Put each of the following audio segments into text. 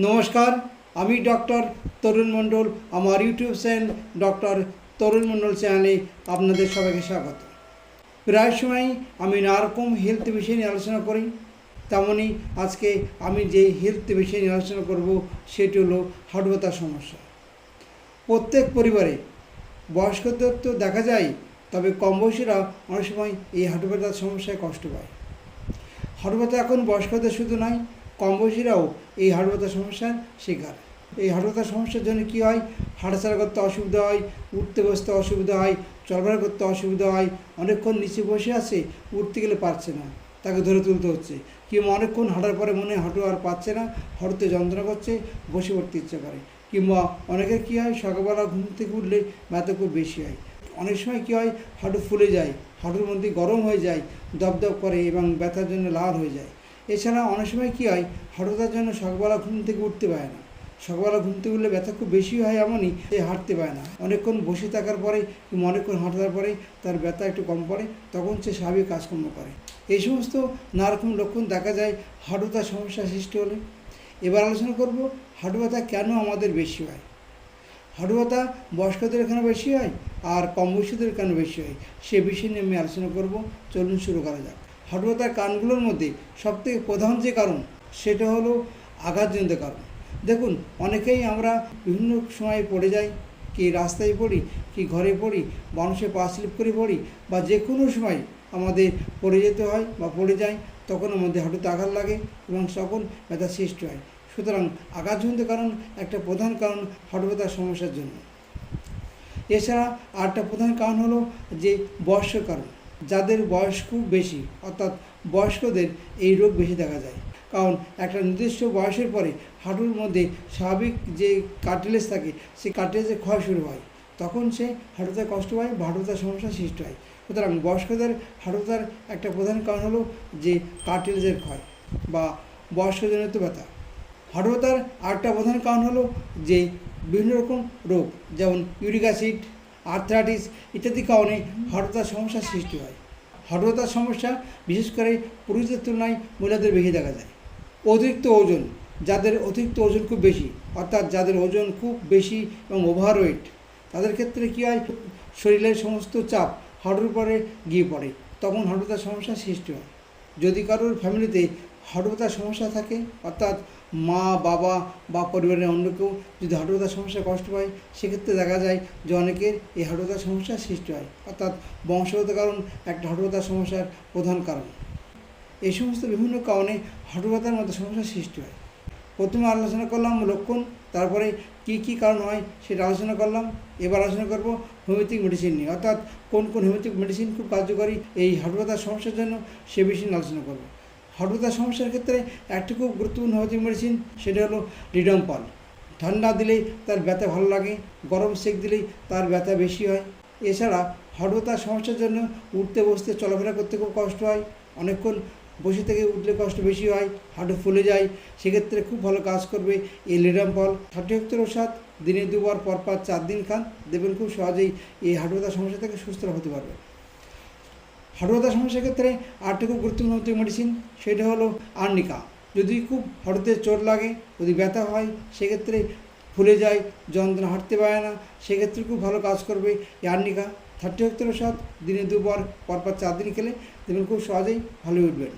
নমস্কার, আমি ডক্টর তরুণ মণ্ডল। আমার ইউটিউব চ্যানেল ডক্টর তরুণ মণ্ডল চ্যানেলে আপনাদের সবাইকে স্বাগত। প্রায় সময়ই আমি নানারকম হেলথ বিষয় নিয়ে আলোচনা করি। তেমনই আজকে আমি যে হেলথ বিষয় নিয়ে আলোচনা করব সেটি হলো হাঁটু ব্যথার সমস্যা। প্রত্যেক পরিবারে বয়স্কদের তো দেখা যায়, তবে কম বয়সীরা অনেক সময় এই হাঁটু ব্যথার সমস্যায় কষ্ট পায়। হাঁটু ব্যথা এখন বয়স্কদের শুধু নয়, কম বয়সীরাও এই হাঁটু ব্যথার সমস্যার শিকার। এই হাঁটু ব্যথার সমস্যার জন্য কী হয়? হাঁটাচলা করতে অসুবিধা হয়, উঠতে বসতে অসুবিধা হয়, চলাফেরা করতে অসুবিধা হয়। অনেকক্ষণ নিচে বসে আছে, উঠতে গেলে পারছে না, তাকে ধরে তুলতে হচ্ছে। কিংবা অনেকক্ষণ হাঁটার পরে মনে হয় হাঁটু আর পাচ্ছে না, হাঁটুতে যন্ত্রণা করছে, বসে পড়তে ইচ্ছে করে। কিংবা অনেকের কী হয়, সকালবেলা ঘুম থেকে উঠলে ব্যথা খুব বেশি হয়। অনেক সময় কী হয়, হাঁটু ফুলে যায়, হাঁটুর মধ্যে গরম হয়ে যায়, দপদপ করে এবং ব্যথার জন্য লাল হয়ে যায়। এছাড়া অনেক সময় কী হয়, হাঁটু ব্যথার জন্য সকালবেলা ঘুম থেকে উঠতে পারে না। সকালবেলা ঘুম থেকে উঠলে ব্যথা খুব বেশি হয়, এমনই সে হাঁটতে পারে না। অনেকক্ষণ বসে থাকার পরে কিংবা অনেকক্ষণ হাঁটার পরে তার ব্যথা একটু কম পড়ে, তখন সে স্বাভাবিক কাজকর্ম করে। এই সমস্ত নানারকম লক্ষণ দেখা যায় হাঁটু ব্যথার সমস্যা সৃষ্টি হলে। এবার আলোচনা করব হাঁটু ব্যথা কেন আমাদের বেশি হয়। হাঁটু ব্যথা বয়স্কদের কেন বেশি হয় আর কম বয়সীদের কেন বেশি হয়, সে বিষয় নিয়ে আমি আলোচনা করব। চলুন শুরু করা যাক। হাঁটু ব্যথার কারণগুলোর মধ্যে সবথেকে প্রধান যে কারণ সেটা হলো আঘাতজনিত কারণ। দেখুন, অনেকেই আমরা বিভিন্ন সময়ে পড়ে যাই, কি রাস্তায় পড়ি, কি ঘরে পড়ি, মানুষের পা স্লিপ করে পড়ি, বা যে কোনো সময় আমাদের পড়ে যেতে হয় বা পড়ে যায়, তখন আমাদের হাঁটুতে আঘাত লাগে এবং তখন ব্যথা সৃষ্টি হয়। সুতরাং আঘাতজনিত কারণ একটা প্রধান কারণ হাঁটু ব্যথার সমস্যার জন্য। এছাড়া আরেকটা প্রধান কারণ হলো যে বয়স্ক কারণ। যাদের বয়স খুব বেশি, অর্থাৎ বয়স্কদের এই রোগ বেশি দেখা যায়। কারণ একটা নির্দিষ্ট বয়সের পরে হাঁটুর মধ্যে স্বাভাবিক যে কার্টিলেজ থাকে, সেই কার্টিলেজের ক্ষয় শুরু হয়, তখন সে হাঁটুতে কষ্ট পায় বা হাঁটু ব্যথার সমস্যার সৃষ্টি হয়। সুতরাং বয়স্কদের হাঁটু ব্যথার একটা প্রধান কারণ হলো যে কার্টিলেজের ক্ষয় বা বয়স্কজনিত ব্যথা। হাঁটু ব্যথার আরেকটা প্রধান কারণ হলো যে বিভিন্ন রকম রোগ, যেমন ইউরিক অ্যাসিড, আর্থ্রাইটিস ইত্যাদি কারণে হাঁটু ব্যথার সমস্যার সৃষ্টি হয়। হাঁটু ব্যথার সমস্যা বিশেষ করে পুরুষদের তুলনায় মহিলাদের বেশি দেখা যায়। অতিরিক্ত ওজন, যাদের অতিরিক্ত ওজন খুব বেশি, অর্থাৎ যাদের ওজন খুব বেশি এবং ওভারওয়েট, তাদের ক্ষেত্রে কী হয়, শরীরের সমস্ত চাপ হাঁটুর উপরে গিয়ে পড়ে, তখন হাঁটু ব্যথার সমস্যার সৃষ্টি হয়। যদি কারোর ফ্যামিলিতে হাঁটু ব্যথার সমস্যা থাকে, অর্থাৎ মা, বাবা বা পরিবারের অন্য কেউ যদি হাঁটু ব্যথার সমস্যায় কষ্ট পায়, সেক্ষেত্রে দেখা যায় যে অনেকের এই হাঁটু ব্যথার সমস্যার সৃষ্টি হয়। অর্থাৎ বংশগত কারণ একটা হাঁটু ব্যথার সমস্যার প্রধান কারণ। এই সমস্ত বিভিন্ন কারণে হাঁটু ব্যথার মধ্যে সমস্যার সৃষ্টি হয়। প্রথমে আলোচনা করলাম লক্ষণ, তারপরে কী কী কারণ হয় সেটা আলোচনা করলাম। এবার আলোচনা করব হোমিওপ্যাথিক মেডিসিন নিয়ে, অর্থাৎ কোন কোন হোমিওপ্যাথিক মেডিসিন খুব কার্যকরী এই হাঁটু ব্যথার সমস্যার জন্য, সে বিষয়ে আলোচনা করব। হাঁটু ব্যথার সমস্যার ক্ষেত্রে একটি খুব গুরুত্বপূর্ণ হোমিওপ্যাথিক মেডিসিন, সেটা হলো রিডম্পাল। ঠান্ডা দিলেই তার ব্যথা ভালো লাগে, গরম সেক দিলেই তার ব্যথা বেশি হয়। এছাড়া হাঁটু ব্যথার সমস্যার জন্য উঠতে বসতে চলাফেরা করতে খুব কষ্ট হয়, অনেকক্ষণ বসে থেকে উঠলে কষ্ট বেশি হয়, হাঁটু ফুলে যায়, সেক্ষেত্রে খুব ভালো কাজ করবে এই রিডম্পাল। 30 ওষুধ দিনে 2 বার, পরপর 4 দিন খান, দেখবেন খুব সহজেই এই হাঁটু ব্যথার সমস্যা থেকে সুস্থ হতে পারবে। হাঁটু ব্যথার সমস্যার ক্ষেত্রে আরেকটি খুব গুরুত্বপূর্ণ মেডিসিন, সেটা হলো আর্নিকা। যদি খুব হাঁটুতে চোট লাগে, যদি ব্যথা হয়, সেক্ষেত্রে ফুলে যায়, যন্ত্রণা, হাঁটতে পারে না, সেক্ষেত্রে খুব ভালো কাজ করবে এই আর্নিকা। 30 ওষুধ দিনে 2 বার, পরপর 4 দিন খেলে দেখবেন খুব সহজেই ভালো উঠবেন।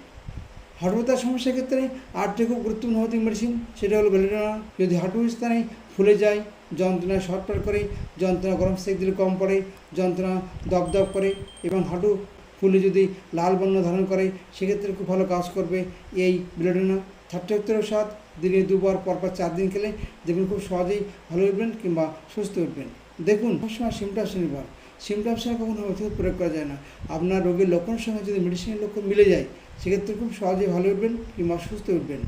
হাঁটু ব্যথার সমস্যার ক্ষেত্রে আরেকটি খুব গুরুত্বপূর্ণ হোমিওপ্যাথিক মেডিসিন, সেটা হলো বেলিডোনা। যদি হাঁটুর স্থানে ফুলে যায়, যন্ত্রণায় শর্টপাট করে, যন্ত্রণা গরম সেক দিলে কম পড়ে, যন্ত্রণা দপদপ করে এবং হাঁটু ফুলে যদি লাল বর্ণ ধারণ করে, সেক্ষেত্রে খুব ভালো কাজ করবে এই বেলিডোনা। 30 ওষুধ দিনে 2 বার, পরপর 4 দিন খেলে দেখবেন খুব সহজেই ভালো উঠবেন কিংবা সুস্থ উঠবেন। দেখুন, সবসময় সিমটমস নির্ভর, সিমটমস ছাড়া কখনো হোমিওপ্যাথি প্রয়োগ করা যায় না। আপনার রোগের লক্ষণের সঙ্গে যদি মেডিসিনের লক্ষণ মিলে যায়, সেক্ষেত্রে খুব সহজেই ভালো উঠবেন কিংবা সুস্থ উঠবেন।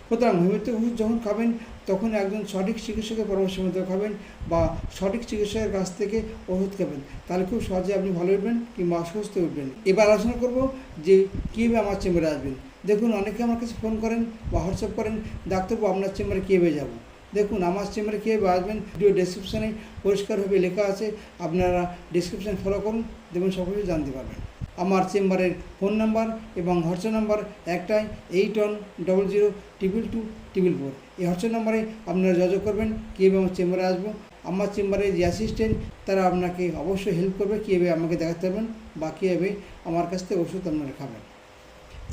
সুতরাং হোমিওপ্যাথি ওষুধ যখন খাবেন, তখন একজন সঠিক চিকিৎসকের পরামর্শ মতো খাবেন বা সঠিক চিকিৎসকের কাছ থেকে ওষুধ খাবেন, তাহলে খুব সহজে আপনি ভালো উঠবেন কিংবা সুস্থ উঠবেন। এবার আলোচনা করব যে কীভাবে আমার চেম্বারে আসবেন। দেখুন, অনেকে আমার কাছে ফোন করেন বা হোয়াটসঅ্যাপ করেন, ডাক্তারবাবু আপনার চেম্বারে কীভাবে যাব। দেখুন, আমার চেম্বারে কীভাবে আসবেন, ভিডিও ডেসক্রিপশানে পরিষ্কারভাবে লেখা আছে, আপনারা ডেসক্রিপশান ফলো করুন, দেখুন সব কিছু জানতে পারবেন। আমার চেম্বারের ফোন নাম্বার এবং হোয়াটসঅ্যাপ নাম্বার একটাই 8100222244। এই হোয়াটসঅ্যাপ নাম্বারে আপনারা যোগাযোগ করবেন কীভাবে আমার চেম্বারে আসবো। আমার চেম্বারে যে অ্যাসিস্ট্যান্ট তারা আপনাকে অবশ্যই হেল্প করবে কীভাবে আমাকে দেখাতে পারবেন বা কীভাবে আমার কাছ থেকে ওষুধ আপনারা খাবেন।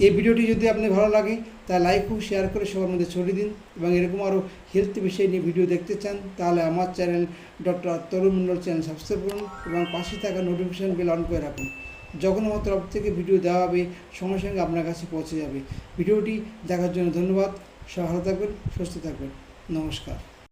এই ভিডিওটি যদি আপনি ভালো লাগে তা লাইক ও শেয়ার করে সবার মধ্যে ছড়িয়ে দিন এবং এরকম আরও হেলথ বিষয় নিয়ে ভিডিও দেখতে চান তাহলে আমার চ্যানেল ডক্টর তরুণ মণ্ডল চ্যানেল সাবস্ক্রাইব করুন এবং পাশে থাকা নোটিফিকেশান বেল অন করে রাখুন। যখন আমার তরফ থেকে ভিডিও দেওয়া হবে সঙ্গে সঙ্গে আপনার কাছে পৌঁছে যাবে। ভিডিওটি দেখার জন্য ধন্যবাদ। সবাই ভালো থাকবেন, সুস্থ থাকবেন। নমস্কার।